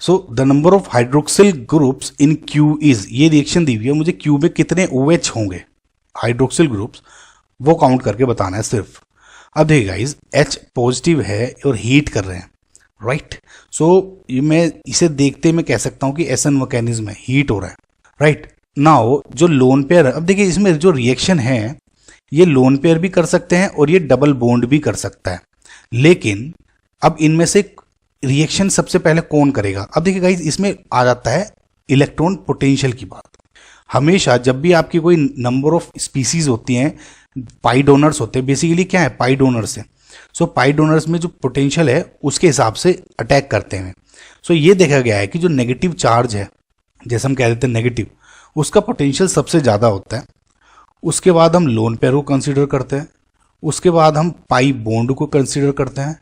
So the number of hydroxyl groups in Q is, ये reaction दी हुई है, मुझे क्यू में कितने OH होंगे हाइड्रोक्सिल ग्रुप्स वो काउंट करके बताना है सिर्फ। अब देखिए गाइस, H पॉजिटिव है और हीट कर रहे हैं, राइट। सो मैं इसे देखते मैं कह सकता हूं कि एसन मैकेनिज्म है, हीट हो रहा है, राइट। नाउ जो लोन पेयर है, अब देखिए इसमें जो रिएक्शन है ये लोन पेयर भी कर सकते हैं और ये डबल बॉन्ड भी कर सकता है, लेकिन अब इनमें से रिएक्शन सबसे पहले कौन करेगा। अब देखिए गाइस, इसमें आ जाता है इलेक्ट्रॉन पोटेंशियल की बात। हमेशा जब भी आपकी कोई नंबर ऑफ स्पीसीज होती हैं, पाई डोनर्स होते हैं, बेसिकली क्या है, पाई डोनर्स है। सो पाई डोनर्स में जो पोटेंशियल है उसके हिसाब से अटैक करते हैं। सो ये देखा गया है कि जो नेगेटिव चार्ज है, जैसे हम कह देते हैं नेगेटिव, उसका पोटेंशियल सबसे ज़्यादा होता है। उसके बाद हम लोन पेयर को कंसीडर करते हैं, उसके बाद हम पाई बॉन्ड को कंसीडर करते हैं,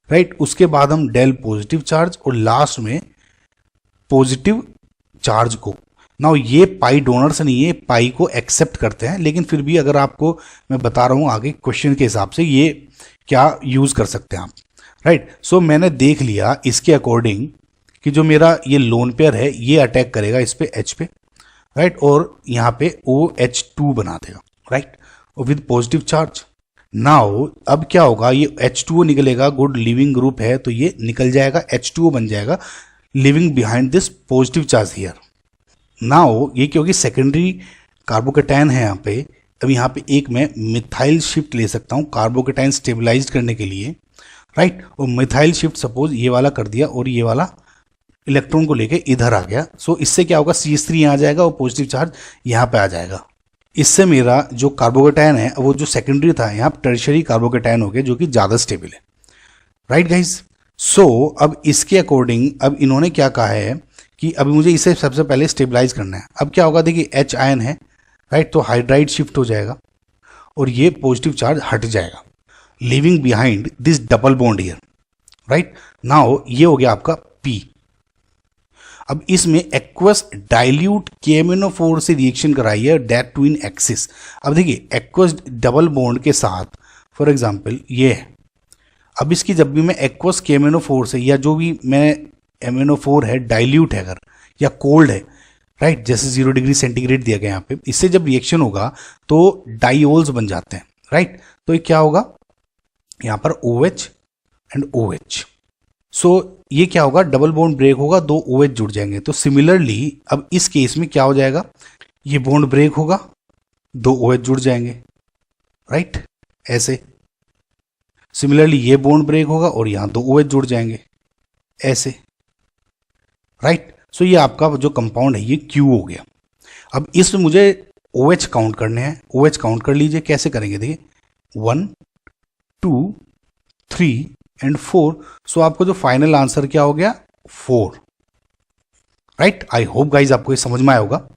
राइट। उसके बाद हम डेल पॉजिटिव चार्ज और लास्ट में पॉजिटिव चार्ज को। नाउ ये पाई डोनर्स नहीं है, पाई को एक्सेप्ट करते हैं, लेकिन फिर भी अगर आपको मैं बता रहा हूँ आगे क्वेश्चन के हिसाब से ये क्या यूज कर सकते हैं आप, राइट। सो मैंने देख लिया इसके अकॉर्डिंग कि जो मेरा ये लोन पेयर है ये अटैक करेगा इस पे H पे, राइट, और यहाँ पे OH2 बना देगा, राइट, और विद पॉजिटिव चार्ज। नाउ अब क्या होगा, ये H2O निकलेगा, गुड लिविंग ग्रुप है तो ये निकल जाएगा, H2O बन जाएगा, living behind this positive charge here. Now ये क्योंकि सेकेंडरी कार्बोकेटायन है यहाँ पे, अब यहाँ पे एक मैं मिथाइल शिफ्ट ले सकता हूँ कार्बोकेटायन स्टेबलाइज करने के लिए, राइट। और मिथाइल शिफ्ट सपोज ये वाला कर दिया और ये वाला इलेक्ट्रॉन को लेके इधर आ गया। सो इससे क्या होगा, CH3 यहाँ आ जाएगा और पॉजिटिव चार्ज यहाँ पे आ जाएगा। इससे मेरा जो कार्बोकेटायन है वो जो सेकेंडरी था यहाँ टर्शियरी कार्बोकेटायन हो गया जो कि ज़्यादा स्टेबल है, राइट गाइज। सो अब इसके अकॉर्डिंग अब इन्होंने क्या कहा है कि अभी मुझे इसे सबसे पहले स्टेबलाइज करना है। अब क्या होगा, देखिए H आयन है, राइट, तो हाइड्राइड शिफ्ट हो जाएगा और ये पॉजिटिव चार्ज हट जाएगा, living behind this double bond here, right. Now ये हो गया आपका P। अब इसमें एक्वस डाइल्यूट KMnO4 से रिएक्शन कराई है डेट टू इन एक्सिस। अब देखिए एक्वस डबल बॉन्ड के साथ फॉर एग्जांपल ये है, अब इसकी जब भी मैं एक्वस KMnO4 से या जो भी मैं MnO4 है डाइल्यूट है अगर या कोल्ड है, राइट, जैसे 0 डिग्री सेंटीग्रेड दिया गया यहाँ पे, इससे जब रिएक्शन होगा तो डाइओल्स बन जाते हैं, राइट। तो ये क्या होगा, यहाँ पर OH एंड OH। सो ये क्या होगा, डबल बॉन्ड ब्रेक होगा, 2 OH जुड़ जाएंगे। तो सिमिलरली अब इस केस में क्या हो जाएगा, ये बॉन्ड ब्रेक होगा, 2 OH जुड़ जाएंगे, राइट, ऐसे। सिमिलरली ये बॉन्ड ब्रेक होगा और यहाँ 2 OH जुड़ जाएंगे, ऐसे, राइट। सो ये आपका जो कंपाउंड है ये Q हो गया। अब इसमें मुझे OH काउंट करने हैं, OH काउंट कर लीजिए, कैसे करेंगे, देखिए 1 2 3 एंड 4। सो आपको जो फाइनल आंसर क्या हो गया, 4, राइट। आई होप गाइज आपको ये समझ में आया होगा।